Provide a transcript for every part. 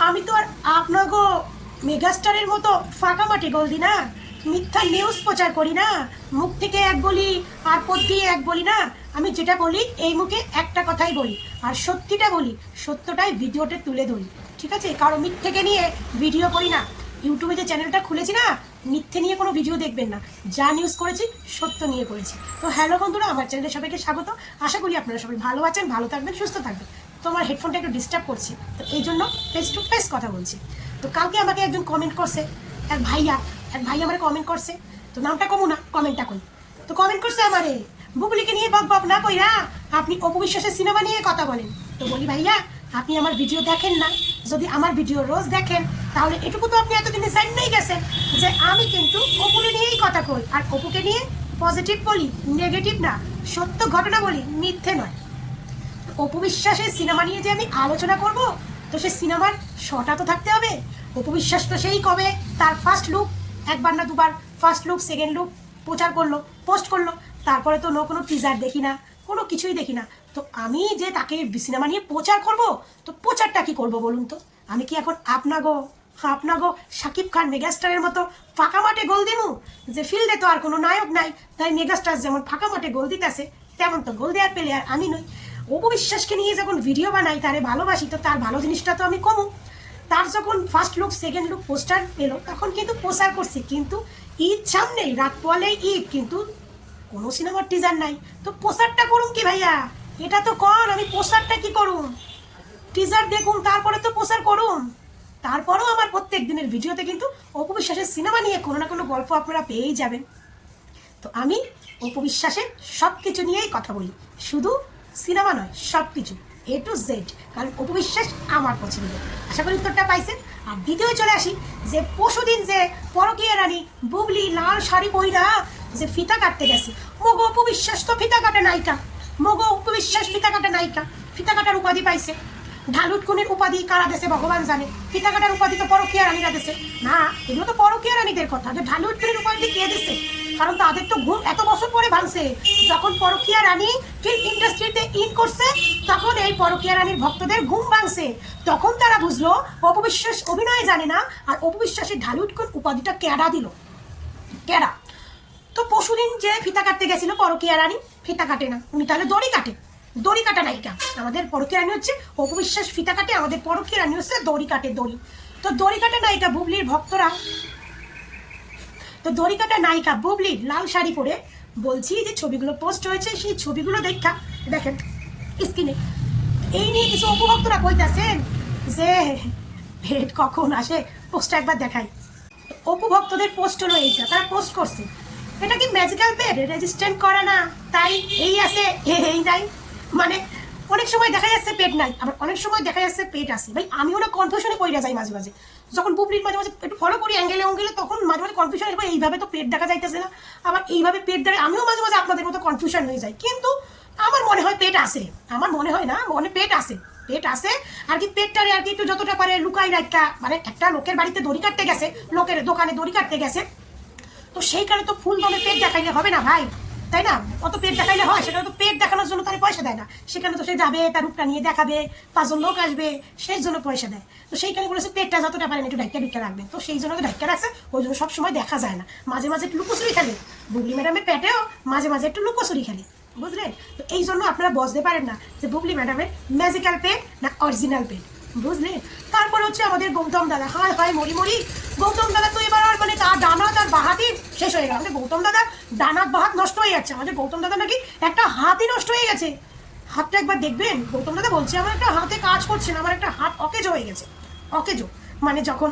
আমি তো আর আপনাগো মেগাস্টারের মতো ফাঁকা মাঠে গোল দিই না, মিথ্যা নিউজ প্রচার করি না, মুখ থেকে এক বলি আর পথ দিয়ে এক বলি না। আমি যেটা বলি এই মুখে একটা কথাই বলি, আর সত্যিটা বলি, সত্যটাই ভিডিওতে তুলে ধরি, ঠিক আছে? কারো মিথ্যেকে নিয়ে ভিডিও করি না। ইউটিউবে যে চ্যানেলটা খুলেছি না, মিথ্যে নিয়ে কোনো ভিডিও দেখবেন না, যা নিউজ করেছি সত্য নিয়ে করেছি। তো হ্যালো বন্ধুরা, আমার চ্যানেলে সবাইকে স্বাগত। আশা করি আপনারা সবাই ভালো আছেন, ভালো থাকবেন, সুস্থ থাকবেন। তো আমার হেডফোনটা একটু ডিস্টার্ব করছি, তো এই জন্য ফেস টু ফেস কথা বলছি। তো কালকে আমাকে একজন কমেন্ট করছে, এক ভাই আমার কমেন্ট করছে, তো নামটা কমু না, কমেন্টটা কই। তো কমেন্ট করছে আমারে, বুবলিকে নিয়ে বক বক না কইরা আপনি অপু বিশ্বাসের সিনেমা নিয়ে কথা বলেন। তো বলি ভাইয়া, আপনি আমার ভিডিও দেখেন না? যদি আমার ভিডিও রোজ দেখেন তাহলে এটুকু তো আপনি এতদিনে জানিয়েই গেছেন যে আমি কিন্তু অপুকে নিয়েই কথা কই, আর অপুকে নিয়ে পজিটিভ বলি, নেগেটিভ না, সত্য ঘটনা বলি, মিথ্যে নয়। অপু বিশ্বাসের সিনেমা নিয়ে যে আমি আলোচনা করব, তো সেই সিনেমার শটা তো থাকতে হবে। অপু বিশ্বাস তো সেই কবে তার ফার্স্ট লুক, একবার না দুবার ফার্স্ট লুক সেকেন্ড লুক প্রচার করলো, পোস্ট করলো, তারপরে তো কোনো টিজার দেখি না, কোনো কিছুই দেখি না। তো আমি যে তাকে সিনেমা নিয়ে প্রচার করব, তো প্রচারটা কি করব বলুন তো? আমি কি এখন আপনাগো শাকিব খান মেগাস্টারের মতো ফাঁকা মাঠে গোল দিমু? যে ফিল্ডে তো আর কোনো নায়ক নাই, তাই মেগাস্টার যেমন ফাঁকা মাঠে গোল দিতেছে, তেমন তো গোল দেওয়ার প্লেয়ার আমি নই। অপু বিশ্বাসকে নিয়ে যখন ভিডিও বানাই, তারে ভালোবাসি, তো তার ভালো জিনিসটা তো আমি কমু। তার যখন first look second look poster এলো, তখন কিন্তু প্রচার করছি, কিন্তু ঈদ সামনেই, রাত পোয়ালেই ঈদ, কিন্তু কোনো সিনেমার টিজার নাই। তো প্রচারটা করুন কি ভাইয়া? এটা তো কর, আমি প্রচারটা কি করুন? টিজার দেখুন, তারপরে তো প্রচার করুন। তারপরেও আমার প্রত্যেক দিনের ভিডিওতে কিন্তু অপু বিশ্বাসের সিনেমা নিয়ে কোনো না কোনো গল্প আপনারা পেয়েই যাবেন। তো আমি অপু বিশ্বাসের সব কিছু নিয়েই কথা বলি, শুধু সিনেমা নয়, সব কিছু এ টু জেড, কারণ অপু বিশ্বাস আমার পছন্দ। আশা করি উত্তরটা পাইছেন। আর দ্বিতীয় চলে আসি, যে পরশুদিন যে পরকীয়া রানী বুবলি লাল শাড়ি পইরা যে ফিতা কাটতে গেছে, মগো অপু বিশ্বাস তো ফিতা কাটে নায়িকা, মগো অপু বিশ্বাস ফিতা কাটে নায়িকা, ফিতা কাটার উপাধি পাইছে। ঢালুটকুনির উপাধি কারা দেশে ভগবান জানে, ফিতা কাটার উপাধি তো পরকীয়া রানীরা দেশে না। এগুলো তো পরকীয়া রানীদের কথা, যে ঢালুটকুনির উপাধি কে দিছে? কারণ তাদের তো ঘুম এত বছর পরে ভাঙছে। যখন পরকীয়া রানী ফিল্ম ইন্ডাস্ট্রিতে ইন করছে, তখন এই পরকীয়া রানীর ভক্তদের ঘুম ভাঙছে। তখন তারা বুঝলো অপু বিশ্বাস অভিনয় জানে না, আর অপু বিশ্বাসের ঢালুটকুন উপাধিটা কেডা দিল, কেডা? তো পরশুদিন যে ফিতা কাটতে গেছিল পরকীয়া রানী, ফিতা কাটে না উনি, তাহলে দড়ি কাটে, দড়ি কাটা নায়িকা। আমাদের পরকীয়া রানী হচ্ছে অপু বিশ্বাস ফিতা কাটে, আমাদের পরকীয়া রানী হচ্ছে দড়ি কাটে, দড়ি। তো দড়ি কাটা নায়িকা বুবলির ভক্তরা, তো দড়ি কাটা নায়িকা বুবলির লাল শাড়ি পরে, বলছি যে ছবিগুলো পোস্ট হয়েছে, সেই ছবিগুলো দেখা দেখেন স্ক্রিনে। এই নিয়ে কিছু অপু ভক্তরা কইতাছেন যে ভেট কখন আসে, পোস্টটা একবার দেখাই। অপু ভক্তদের পোস্ট হলো এইটা, তারা পোস্ট করছে, এটা কি ম্যাজিক্যাল পেড রেজিস্ট্যান্ট করা না, তাই এই আছে এই নাই। মানে অনেক সময় দেখা যাচ্ছে পেট নাই, আবার অনেক সময় দেখা যাচ্ছে পেট আছে। ভাই আমিও না কনফিউশনে পড়ে যাই মাঝে মাঝে, যখন বুবলির মাঝে মাঝে একটু ফলো করি অ্যাঙ্গেলে অ্যাঙ্গেলে, তখন মাঝে মাঝে কনফিউশন হয়, এইভাবে তো পেট দেখা যাইতেছে না, আবার এইভাবে পেট দেখা, আমিও মাঝে মাঝে আপনাদের মতো কনফিউশন হয়ে যাই। কিন্তু আমার মনে হয় পেট আছে, আমার মনে হয় না, মনে পেট আছে, পেট আছে। আর কি পেটটারে আর কি একটু যতটা পারে লুকাই রাখা, মানে একটা লোকের বাড়িতে দড়ি কাটতে গেছে, লোকের দোকানে দড়ি কাটতে গেছে, তো সেইখানে তো ফুল দমে পেট দেখাইলে হবে না ভাই, তাই না? অত পেট দেখাইলে হয়? সেটা তো পেট দেখানোর জন্য তারা পয়সা দেয় না, সেখানে তো সে যাবে, তার রূপটা নিয়ে দেখাবে, 5 জন লোক আসবে, সেই জন্য পয়সা দেয়। তো সেইখানে বলেছে পেটটা যতটা পারেন একটু ঢাক্কা রাখবে, তো সেই জন্য ঢাক্কা রাখছে, ওই জন্য সবসময় দেখা যায় না, মাঝে মাঝে একটু লুকোচুরি খেলে, বুবলি ম্যাডামের পেটেও মাঝে মাঝে একটু লুকোচুরি খেলে, বুঝলেন? তো এই জন্য আপনারা বুঝতে পারেন না যে বুবলি ম্যাডামের ম্যাজিক্যাল পেট না অরিজিনাল পেট, বুঝলেন? তারপর হচ্ছে আমাদের গৌতম দাদা, হায় হায় মরি মরি, গৌতম দাদা তো এবার আর মানে তার ডানাত আর বাহাতই শেষ হয়ে গেল। আমাদের গৌতম দাদা ডানাত বাহাত নষ্ট হয়ে যাচ্ছে, আমাদের গৌতম দাদা নাকি একটা হাতই নষ্ট হয়ে গেছে। হাতটা একবার দেখবেন, গৌতম দাদা বলছে আমার একটা হাতে কাজ করছে না, আমার একটা হাত অকেজো হয়ে গেছে, অকেজো। মানে যখন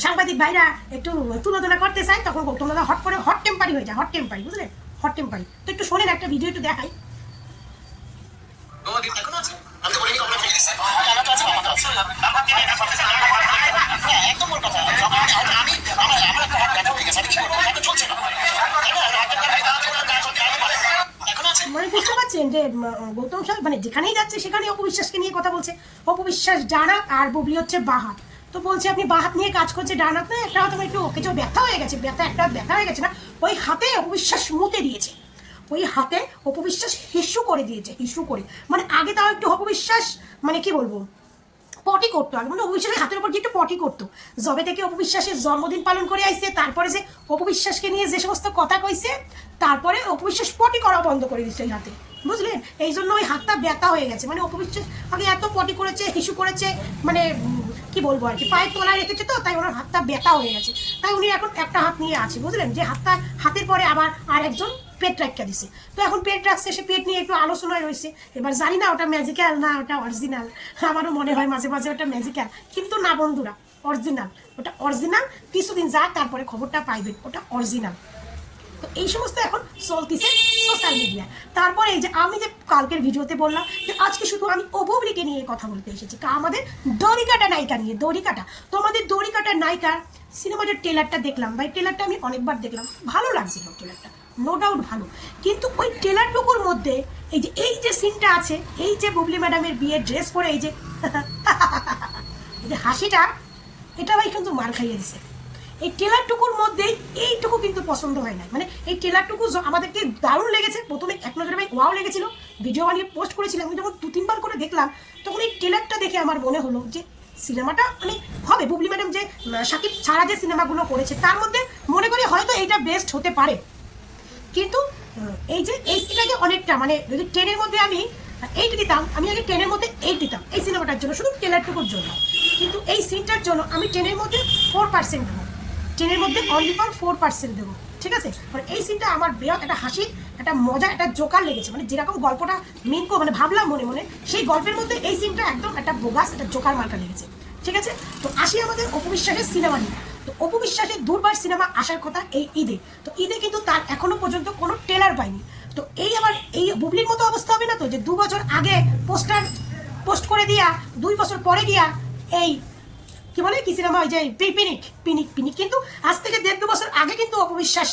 সাংবাদিক ভাইরা একটু তুলোধনা করতে চায়, তখন গৌতম দাদা হট করে হট টেম্পারি হয়ে যায়, হট টেম্পারি, বুঝলেন? হট টেম্পারি। তো একটু শোনেন, একটা ভিডিও একটু দেখাই। মানে বুঝতে পারছেন যে গৌতম সাহেব মানে যেখানেই যাচ্ছে সেখানেই অপু বিশ্বাসকে নিয়ে কথা বলছে। অপু বিশ্বাস ডানাত আর বুবলি হচ্ছে বাহাত। তো বলছে আপনি বাহাত নিয়ে কাজ করছে, ডানাত না, একটা হয়তো একটু কিছু ব্যথা হয়ে গেছে, একটা ব্যথা হয়ে গেছে না, ওই হাতে অপু বিশ্বাস মুতে দিয়েছে, ওই হাতে অপু বিশ্বাস হিসু করে দিয়েছে, হিসু করে। মানে আগে তাও একটু অপু বিশ্বাস মানে কি বলবো পটি করতো আর মানে অপবিশ্বাসের হাতের উপর গিয়ে একটু পটি করতো। যবে থেকে অপবিশ্বাসের জন্মদিন পালন করে আইছে, তারপরে যে অপবিশ্বাসকে নিয়ে যে সমস্ত কথা কইছে, তারপরে অপবিশ্বাস পটি করা বন্ধ করে দিচ্ছে এই হাতে, বুঝলেন? এই জন্য ওই হাতটা ব্যথা হয়ে গেছে। মানে অপবিশ্বাস আগে এত পটি করেছে, হিসু করেছে, মানে কি বলবো আর কি, পায়ের তলায় রেখেছে, তো তাই ওনার হাতটা ব্যথা হয়ে গেছে। তাই উনি এখন একটা হাত নিয়ে আছে, বুঝলেন? যে হাতের পরে আবার আর একজন পেট রাখা দিছে। তো এখন পেট রাখছে, সে পেট নিয়ে একটু আলোচনায় রয়েছে। এবার জানি না ওটা ম্যাজিক্যাল না ওটা অরিজিনাল, আমারও মনে হয় মাঝে মাঝে ওটা ম্যাজিক্যাল, কিন্তু না বন্ধুরা, অরিজিনাল। ওটা অরিজিনাল, কিছুদিন যাক তারপরে খবরটা পাইবেন ওটা অরিজিনাল। তো এই সমস্ত এখন চলতেছে সোশ্যাল মিডিয়ায়। তারপরে এই যে আমি যে কালকের ভিডিওতে বললাম যে আজকে শুধু আমি অভুবলিকে নিয়ে কথা বলতে এসেছি, আমাদের দড়িকাটা নায়িকা নিয়ে। দড়িকাটা, তো আমাদের দড়িকাটা নায়িকার সিনেমাটার ট্রেলারটা দেখলাম ভাই, ট্রেলারটা আমি অনেকবার দেখলাম, ভালো লাগছিল ট্রেলারটা, নো ডাউট ভালো। কিন্তু ওই ট্রেলারটুকুর মধ্যে এই যে সিনটা আছে, এই যে বুবলি ম্যাডামের বিয়ের ড্রেস পরে এই যে এই যে হাসিটা, এটা ভাই কিন্তু মার খাইয়ে দিছে। এই ট্রেলারটুকুর মধ্যে এইটুকু কিন্তু পছন্দ হয় না। মানে এই ট্রেলারটুকু আমাদেরকে দারুণ লেগেছে, প্রথমে এক নজরে ভাই ওয়াও লেগেছিল, ভিডিও বানিয়ে পোস্ট করেছিলাম। আমি যখন 2-3 বার করে দেখলাম, তখন এই ট্রেলারটা দেখে আমার মনে হলো যে সিনেমাটা মানে হবে। বুবলি ম্যাডাম যে শাকিব ছাড়া যে সিনেমাগুলো করেছে, তার মধ্যে মনে করি হয়তো এইটা বেস্ট হতে পারে। কিন্তু এই যে এই সিনেমাকে অনেকটা, মানে যদি 10-এর মধ্যে আমি 8 দিতাম, আমি আগে 10-এর মধ্যে 8 দিতাম এই সিনেমাটার জন্য, শুধু ট্রেলারটুকুর জন্য। কিন্তু এই সিনটার জন্য আমি 10-এর মধ্যে 4% দেবো, 10-এর মধ্যে অনলি ফর 4% দেবো, ঠিক আছে? মানে এই সিনটা আমার বেরোত একটা হাসির, একটা মজা, একটা জোকার লেগেছে। মানে যেরকম গল্পটা মেনকো মানে ভাবলাম মনে মনে, সেই গল্পের মধ্যে এই সিনটা একদম একটা বোগাস, একটা জোকার মার্কা লেগেছে, ঠিক আছে? তো আসি আমাদের অপু বিশ্বাসের সিনেমা নিয়ে। তো অপু বিশ্বাসের দুর্বার সিনেমা আসার কথা এই ঈদে, তো ঈদে কিন্তু তার এখনো পর্যন্ত কোনো ট্রেলার পাইনি। তো এই আবার এই বুবলির মতো অবস্থা হবে না তো, যে 2 বছর আগে পোস্ট করে দিয়া 2 বছর পরে গিয়া এই কি বলে কি সিনেমা হয় যে পিনিক পিনিক পিনিক, কিন্তু আজ থেকে 1.5-2 বছর আগে কিন্তু অপবিশ্বাস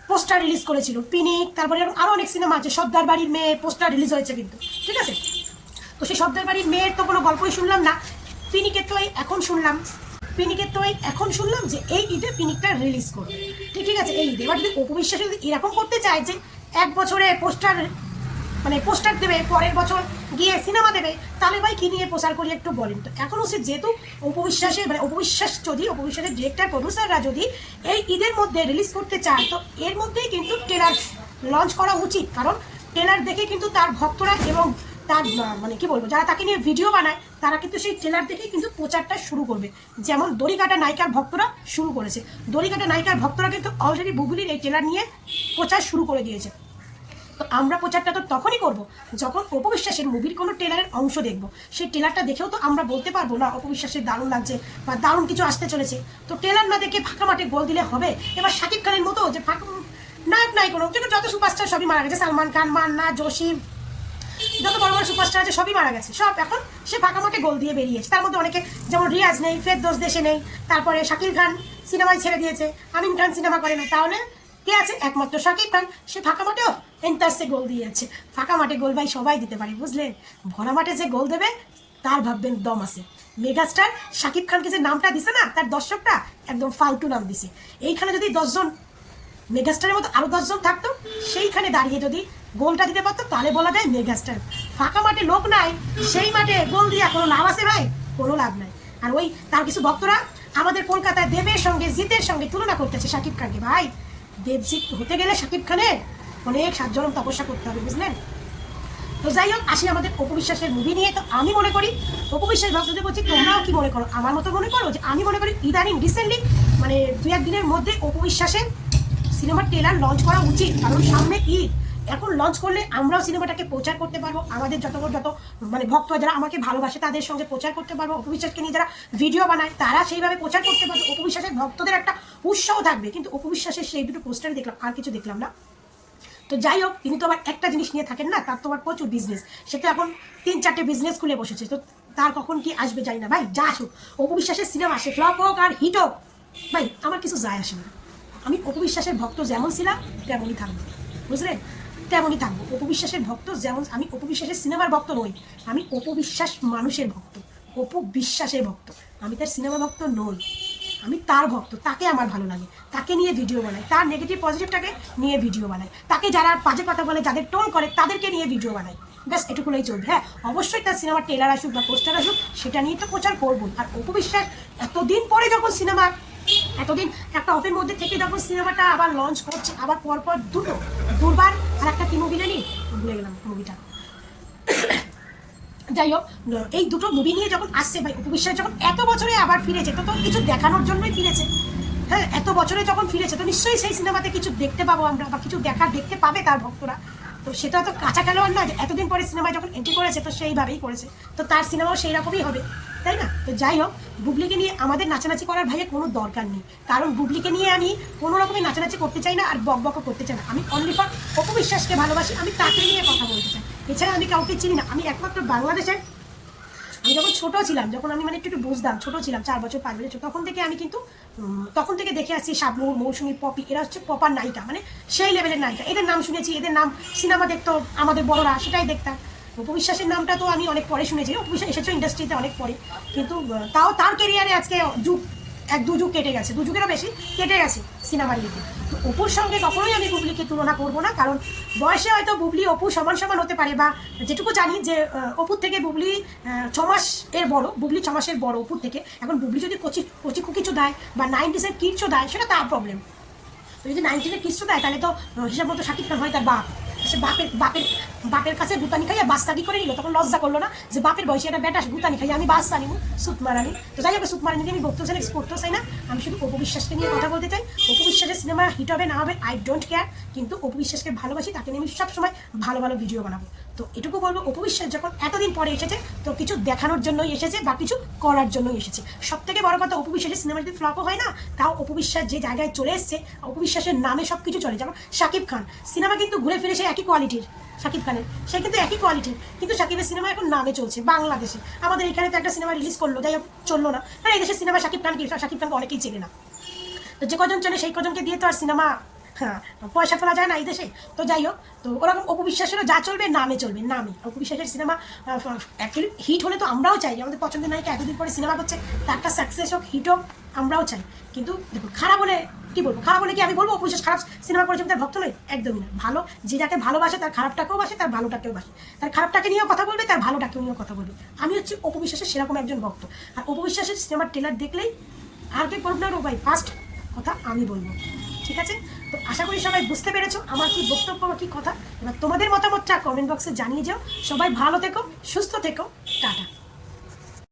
পোস্টার রিলিজ করেছিল পিনিক। তারপরে আরও অনেক সিনেমা আছে, সর্দার বাড়ির মেয়ে পোস্টার রিলিজ হয়েছে কিন্তু, ঠিক আছে? তো সেই সর্দার বাড়ির মেয়ের তো কোনো গল্পই শুনলাম না, পিনিকের তো এখন শুনলাম যে এই ঈদে পিনিকটা রিলিজ করবে, ঠিক আছে? এই ঈদে এবার যদি অপবিশ্বাস যদি এরকম করতে চায় যে 1 বছরে পোস্টার দেবে, পরের বছর গিয়ে সিনেমা দেবে, তাহলে ভাই কি নিয়ে প্রচার করি একটু বলেন তো? এখন হচ্ছে যেহেতু অপবিশ্বাসের ডিরেক্টর প্রডিউসাররা যদি এই ঈদের মধ্যে রিলিজ করতে চায়, তো এর মধ্যেই কিন্তু ট্রেলার লঞ্চ করা উচিত। কারণ ট্রেলার দেখে কিন্তু তার ভক্তরা এবং তার মানে কি বলবো, যারা তাকে নিয়ে ভিডিও বানায়, তারা কিন্তু সেই ট্রেলার দেখেই কিন্তু প্রচারটা শুরু করবে। যেমন দড়িকাটা নায়িকার ভক্তরা শুরু করেছে, দড়িকাটা নায়িকার ভক্তরা কিন্তু অলরেডি বুবলির এই ট্রেলার নিয়ে প্রচার শুরু করে দিয়েছে। তো আমরা প্রচারটা তো তখনই করব যখন অপবিশ্বাসের মুভির কোনো ট্রেলারের অংশ দেখব। সেই ট্রেলারটা দেখেও তো আমরা বলতে পারবো না অপবিশ্বাসের দারুণ লাগছে বা দারুণ কিছু আসতে চলেছে। তো ট্রেলার না দেখে ফাঁকা মাঠে গোল দিলে হবে? এবার শাকিব খানের মতো যে নায়ক নাই কোনো, যত সুপারস্টার সবই মারা গেছে, সালমান খান, মান্না, জসিম, যত বড় বড় সুপারস্টার আছে সবই মারা গেছে, সব এখন সে ফাঁকা মাঠে গোল দিয়ে বেরিয়েছে। তার মধ্যে অনেকে, যেমন রিয়াজ নেই, ফেরদৌস দেশে নেই, তারপরে শাকিব খান সিনেমায় ছেড়ে দিয়েছে, আমিন খান সিনেমা করে না, তাহলে কে আছে? একমাত্র শাকিব খান, সে ফাঁকা মাঠেও এন্টারসে গোল দিয়ে যাচ্ছে। ফাঁকা মাঠে গোল ভাই সবাই দিতে পারে, বুঝলেন? ভরা মাঠে যে গোল দেবে তার ভাববেন দম আছে। মেগাস্টার শাকিব খানকে যে নামটা দিছে না, তার দর্শকটা একদম ফালতু নাম দিছে। এইখানে যদি 10 জন মেগাস্টারের মতো আরো 10 জন থাকতো, সেইখানে দাঁড়িয়ে যদি গোলটা দিতে পারতো, তাহলে বলা যায় মেগাস্টার। ফাঁকা মাঠে লোক নাই, সেই মাঠে গোল দিয়া কোনো লাভ আছে ভাই? কোনো লাভ নাই। আর ওই তার কিছু ভক্তরা আমাদের কলকাতায় দেবের সঙ্গে জিতের সঙ্গে তুলনা করতেছে শাকিব খানকে। ভাই দেবজিৎ হতে গেলে শাকিব খানের অনেক 7 জনম তপস্যা করতে হবে, বুঝলেন? তো যাই হোক, আসি আমাদের অপু বিশ্বাসের মুভি নিয়ে। তো আমি মনে করি, অপু বিশ্বাস ভক্তদের বলছি, তোমরাও কি মনে করো? আমার মতো মনে করো যে আমি মনে করি ইদানিং রিসেন্টলি মানে 2-1 দিনের মধ্যে অপু বিশ্বাসের সিনেমার ট্রেলার লঞ্চ করা উচিত। কারণ সামনে ঈদ, এখন লঞ্চ করলে আমরাও সিনেমাটাকে প্রচার করতে পারবো, আমাদের যত মানে ভক্ত যারা আমাকে ভালোবাসে তাদের সঙ্গে প্রচার করতে পারবো, অপু বিশ্বাসকে নিয়ে যারা ভিডিও বানায় তারা সেইভাবে প্রচার করতে পারবে, অপু বিশ্বাসের ভক্তদের একটা উৎসাহ থাকবে। কিন্তু অপু বিশ্বাসের সেই দুটো পোস্টার দেখলাম, আর কিছু দেখলাম না। তো যাই হোক, তিনি তো আবার একটা জিনিস নিয়ে থাকেন না, তার তো আবার প্রচুর বিজনেস, সে তো এখন 3-4টে বিজনেস খুলে বসেছে। তো তার কখন কি আসবে জানি না ভাই, যা আসুক অপু বিশ্বাসের সিনেমা, সে ফ্লপ হোক আর হিট হোক, ভাই আমার কিছু যায় আসে না। আমি অপু বিশ্বাসের ভক্ত যেমন ছিলাম তেমনই থাকবো, বুঝলেন? তেমনই থাকবো। অপু বিশ্বাসের ভক্ত যেমন, আমি অপু বিশ্বাসের সিনেমার ভক্ত নই, আমি অপু বিশ্বাস মানুষের ভক্ত, অপু বিশ্বাসের ভক্ত, আমি তার সিনেমা ভক্ত নই। আমি তার ভক্ত, তাকে আমার ভালো লাগে, তাকে নিয়ে ভিডিও বানাই, তার নেগেটিভ পজিটিভটাকে নিয়ে ভিডিও বানাই, তাকে যারা বাজে কথা বলে, যাদের টোন করে, তাদেরকে নিয়ে ভিডিও বানাই। ব্যাস এটুকুই চলবে। হ্যাঁ, অবশ্যই তার সিনেমার ট্রেলার আসুক বা পোস্টার আসুক সেটা নিয়ে তো প্রচার করবো। আর অপু বিশ্বাস এতদিন পরে যখন সিনেমা, এতদিন একটা অফের মধ্যে থেকে যখন সিনেমাটা আবার লঞ্চ করছে, আবার পরপর দুটো দুর্বার আর একটা কি মুভি জানি ভুলে গেলাম মুভিটা, যাই হোক এই দুটো মুভি নিয়ে যখন আসছে ভাই, অপু বিশ্বাস যখন এত বছরে আবার ফিরেছে তো কিছু দেখানোর জন্যই ফিরেছে। হ্যাঁ, এত বছরে যখন ফিরেছে তো নিশ্চয়ই সেই সিনেমাতে কিছু দেখতে পাবো আমরা, বা কিছু দেখতে পাবে তার ভক্তরা। তো সেটা তো কাঁচা খেলোয়াড় নয় যে এতদিন পরে সিনেমায় যখন এন্ট্রি করেছে তো সেইভাবেই করেছে, তো তার সিনেমাও সেই রকমই হবে, তাই না? তো যাই হোক, বুবলিকে নিয়ে আমাদের নাচানাচি করার ভাইয়ের কোনো দরকার নেই, কারণ বুবলিকে নিয়ে আমি কোনো রকমের নাচানাচি করতে চাই না আর বকবকও করতে চাই না। আমি অনলি ফর অপু বিশ্বাসকে ভালোবাসি, আমি তাকে নিয়ে কথা বলতে চাই, এছাড়া আমি কাউকে চিনি না। আমি একমাত্র বাংলাদেশের, আমি যখন ছোট ছিলাম, যখন আমি মানে একটু বুঝতাম, ছোট ছিলাম 4 বছর 5 বছর, তখন থেকে আমি কিন্তু তখন থেকে দেখে আসছি শাবনূর, মৌসুমী, পপি, এরা হচ্ছে পপার নায়িকা, মানে সেই লেভেলের নায়িকা। এদের নাম শুনেছি, এদের নাম সিনেমা দেখতো আমাদের বড়রা, সেটাই দেখতাম। অপু বিশ্বাসের নামটা তো আমি অনেক পরে শুনেছি, অপু বিশ্বাস এসেছে ইন্ডাস্ট্রিতে অনেক পরে, কিন্তু তাও তার কেরিয়ারে আজকে যুগ, 1-2 যুগ কেটে গেছে, 2 যুগেরও বেশি কেটে গেছে সিনেমার ইয়েতে। তো অপুর সঙ্গে কখনোই আমি বুবলিকে তুলনা করবো না, কারণ বয়সে হয়তো বুবলি অপু সমান সমান হতে পারে, বা যেটুকু জানি যে অপুর থেকে বুবলি 6 মাস এর বড়, বুবলি 6 মাসের বড় অপুর থেকে। এখন বুবলি যদি কচি কচি কিছু দেয় বা 90s-এর কিডসও দেয় সেটা তার প্রবলেম। তো যদি 90s-এর কিডসও দেয় তাহলে তো হিসাব মতো শাকিব খান হয় তার বাপ, সে বাপের কাছে গুতানি খাইয়া বাস্তানি করে নিল, তখন লজ্জা করলো না যে বাপের বয়সে একটা বেটা গুতানি খাইয়া আমি বাস্তা নিব, সুত মারানি। তো যাই হোক, সুত মারানিকে আমি বলতেও চাই না, করতেও চাই না। আমি শুধু অপু বিশ্বাসকে নিয়ে কথা বলতে চাই। অপু বিশ্বাসের সিনেমা হিট হবে না হবে আই ডোন্ট কেয়ার, কিন্তু অপু বিশ্বাসকে ভালোবাসি, তাকে নিয়ে আমি সবসময় ভালো ভালো ভিডিও বানাবো। তো এটুকু বলবো, অপু বিশ্বাস যখন এতদিন পরে এসেছে তো কিছু দেখানোর জন্যই এসেছে বা কিছু করার জন্যই এসেছে। সব থেকে বড় কথা, অপু বিশ্বাসের সিনেমা যদি ফ্লপও হয় না, তাও অপু বিশ্বাস যে জায়গায় চলে এসছে, অপু বিশ্বাসের নামে সব কিছু চলে। যেমন শাকিব খান সিনেমা কিন্তু ঘুরে ফিরে সে একই কোয়ালিটির, শাকিব খানের সে কিন্তু একই কোয়ালিটির, কিন্তু শাকিবের সিনেমা এখন নামে চলছে বাংলাদেশে। আমাদের এখানে তো একটা সিনেমা রিলিজ করলো, যাই হোক চললো না, কারণ এই দেশের সিনেমা শাকিব খানকে অনেকেই চেনে না। তো যে কজন চেনে সেই কজনকে দিয়ে তো আর সিনেমা, হ্যাঁ, পয়সা তোলা যায় না এই দেশে। তো যাই হোক, তো ওরকম অপু বিশ্বাসেরও যা চলবে নামে চলবে, নামে। অপু বিশ্বাসের সিনেমা অ্যাকচুয়ালি হিট হলে তো আমরাও চাই, আমাদের পছন্দের নায়িকা এতদিন পরে সিনেমা করছে, তার একটা সাকসেস হোক, হিট হোক, আমরাও চাই। কিন্তু দেখুন, খারাপ হলে কি বলবো, খারাপ হলে কি আমি বলবো অপু বিশ্বাস খারাপ সিনেমা করেছে তার ভক্ত নয়? একদমই না। ভালো, যে যাকে ভালোবাসে তার খারাপটাকেও বাসে, তার ভালোটাকেও বাসে, তার খারাপটাকে নিয়েও কথা বলবে, তার ভালোটাকেও নিয়েও কথা বলবে। আমি হচ্ছে অপু বিশ্বাসের সেরকম একজন ভক্ত। আর অপু বিশ্বাসের সিনেমার ট্রেলার দেখলেই আর কে করুক না ভাই, ফার্স্ট কথা আমি বলবো, ঠিক আছে? তো আশা করি সবাই বুঝতে পেরেছো আমার কি বক্তব্য বা কি কথা। এবার তোমাদের মতামতটা কমেন্ট বক্সে জানিয়ে যাও। সবাই ভালো থেকো, সুস্থ থেকো, টাটা।